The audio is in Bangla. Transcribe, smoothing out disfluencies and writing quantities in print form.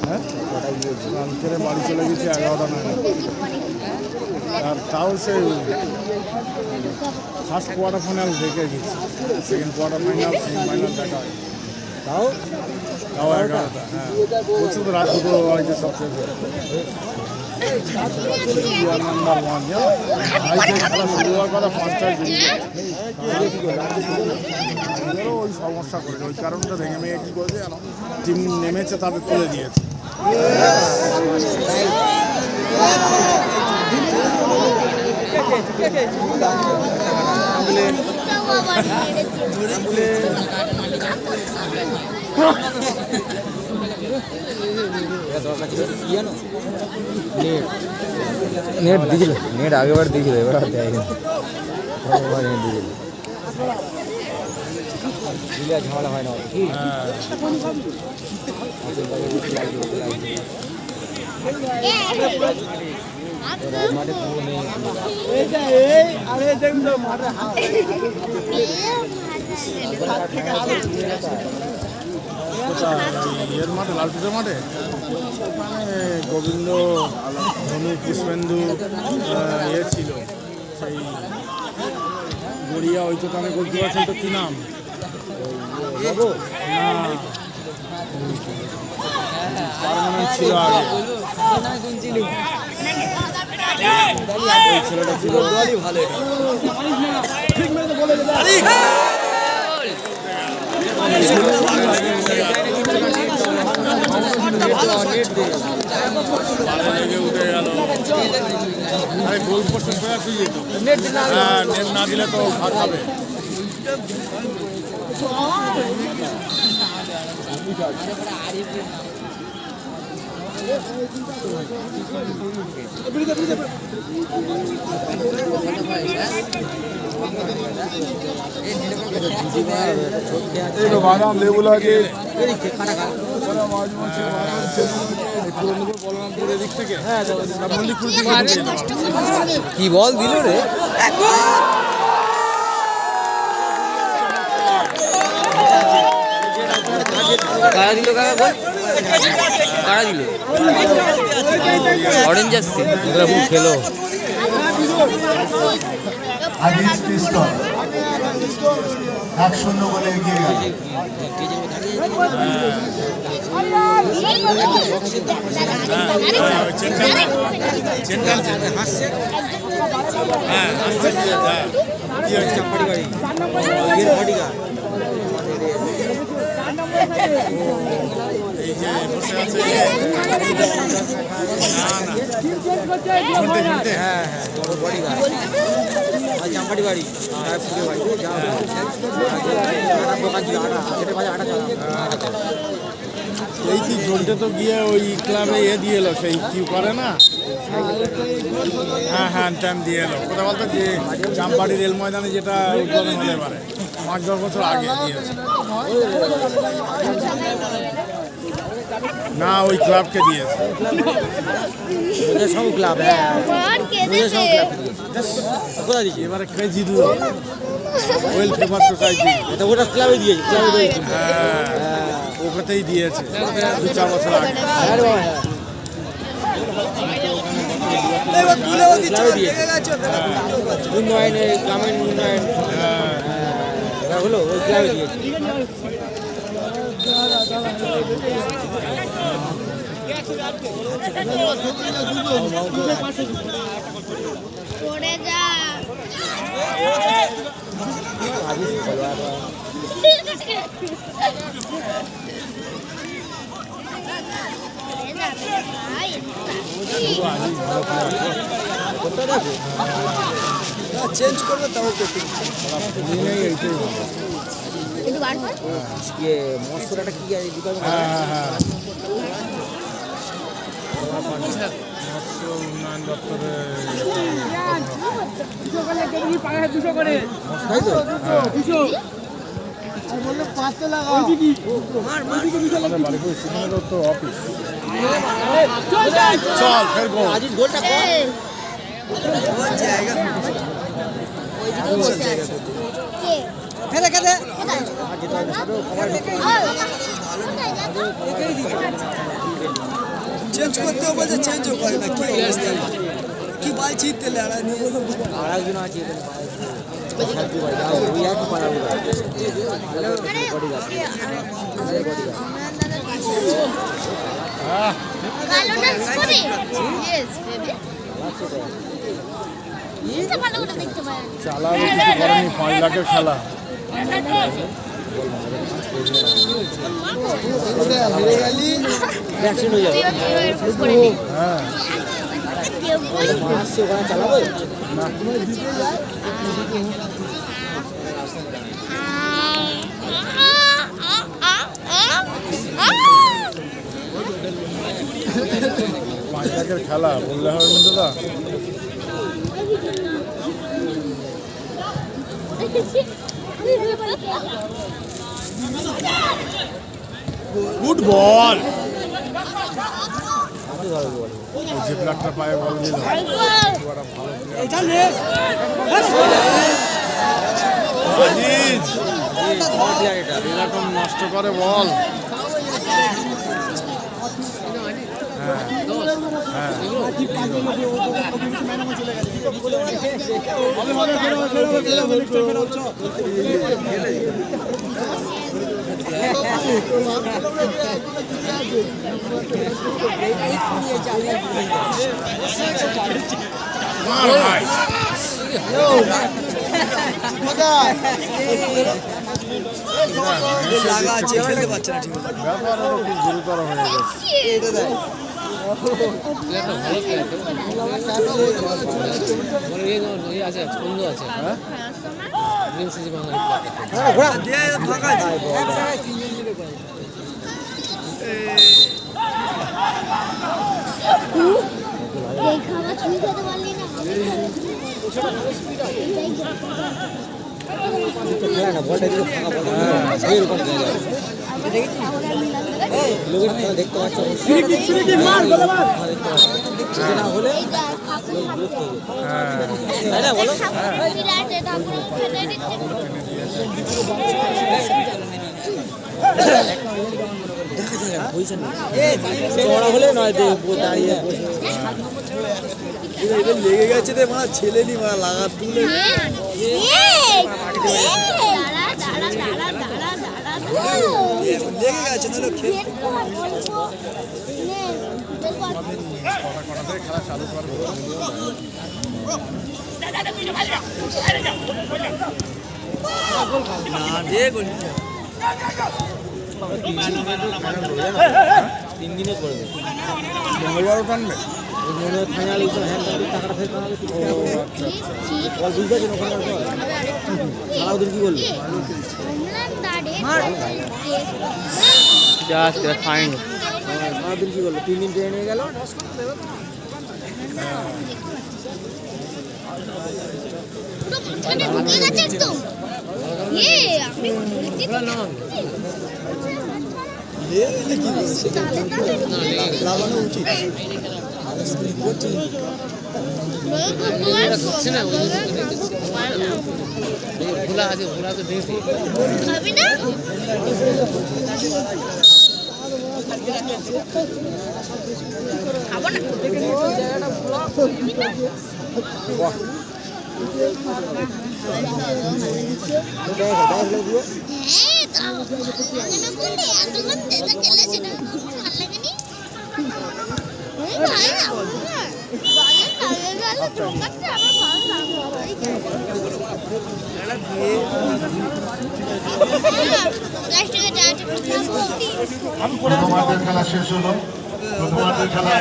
হ্যাঁ কালকের বাড়ি চলে গেছি 11টা নাগাদ, আর তাও সেই ফার্স্ট কোয়ার্টার ফাইনাল দেখে গেছি, সেকেন্ড কোয়ার্টার ফাইনাল সেমিফাইনাল দেখা হয়, তাও 11টা। হ্যাঁ বলছে তো রাত দুটো হয়েছে সব শেষ হয়ে নাম্বার 1 খেলা শুরু হওয়ার কথা 5টায় ওই সমস্যা করেছে, ওই কারণটা ভেঙে ভেঙে কী করেছে যেন টিম নেমেছে তাদের তুলে দিয়েছে। নেট দিয়েছিল, নেট আগেবার দিয়েছিল, এবার দেয়নি, দিয়েছিল দিলে ঝামেলা হয় না। মাঠে পুরো নেই, ইয়ের মাঠে লালটুদের মাঠে মানে গোবিন্দ ধনু পুষ্পেন্দু ইয়ে ছিল, সেই গড়িয়া ওই তো আমি বলতে পারছি তো কী নাম পারমানেন্ট ছিল আগে, ছেলেটা ছিল ভালো। উঠে গেল, আরে গোল পোস্টে সোজা শুয়ে যেত, নেট না দিলে তো ভাগ খাবে। বাদাম লেবু লাগে কি বল দিল রে, কারা দিল, কারা দিল অরেঞ্জ আসছে, খেলো আজিজ পিস্তল 1-0 বলে এগিয়ে গেল। এই যে বসে আছে চাম্পাটি বাড়ি এই কি জলটা তো গিয়ে ওই ক্লাবে দিয়ে এলো, সেই কি করে না, হ্যাঁ হ্যাঁ টাইম দিয়ে এলো কোথাও বলতো যে চাম্পাটি রেল ময়দানে যেটা উদ্বোধন হতে পারে 5-10 বছর আগে দিয়েছে না, ওই ক্লাবকে দিয়েছে সব ক্লাব, এবারে কে জিতলো, ওয়েল ফেমাস সোসাইটি, এটা ওটা ক্লাবে দিয়েছে, ক্লাবে দিয়েছে, হ্যাঁ ওখানেই দিয়েছে 2-4 বছর আগে। উন্নয়নে গ্রামীণ উন্নয়ন হলো, ওই ক্লাবে দিয়েছে। চেঞ্জ করবে তাও করতে মশলাটা কি আছে, উন্নয়ন দপ্তরের তো অফিস, চল ফের গোলটা খেলে খেলে চেঞ্জ করতে হবে যে চেঞ্জও করে না কি অবস্থা কি বলছি তেলে আড়া নিয়ে আর একজন আছে সাথী ভাই ওই একই পাড়া কালো ডান্স করে ইয়েস বেবি এটা ভালো করে দেখতে পারেন চালাবে কিছু করেনি 5 লাখের খেলা হেরে গেলি অ্যাক্সিডেন্ট হয়ে যাবে হ্যাঁ আসছে ওখানে চালাবো পাঁচ লাখের খেলা বললে হবে কিন্তু দা গুড বল যে প্লেয়ারটা পায়ে বল দিল আজিজ এরকম নষ্ট করে বল মার ভাই লাগা আছে খেলতে পারছে না ঠিক ব্যাপার হলো খুব গুরুতর হয়ে গেছে খাওয়া ছুঁই খেতে পারলি না খেলা না বলটা দিলে ফাঁকা বল এরকম জায়গা লোকের খেলা দেখতে পাচ্ছ না হলে তাই না বলো বিরাট ঠাকুর খেলে দিতে দেখা যায় না হয়েছে না চড়া হলে নয় দাঁড়িয়ে লেগে গেছে রে মারা ছেলে নি মারা লাগা তুলে লেগে গেছে না খেল কটা থেকে খেলা চালু করবে না দে গোল 3 দিনে করবে মঙ্গলবারও টানবে মনে হয় ফাইনাল হ্যান্ড টাকাটা ফেরত আনবে বল বুঝতে পারছেন ওখানে সালাউদ্দিন কি বললো জাস্ট ফাইন সালাউদ্দিন কি বললো 3 দিন ট্রেনে নিয়ে গেল ঢুকে গেছে একদম আপনি লাগানো উচিত খাবি না খাবো না প্রথমার্ধের খেলা শেষ হলো প্রথমার্ধের খেলা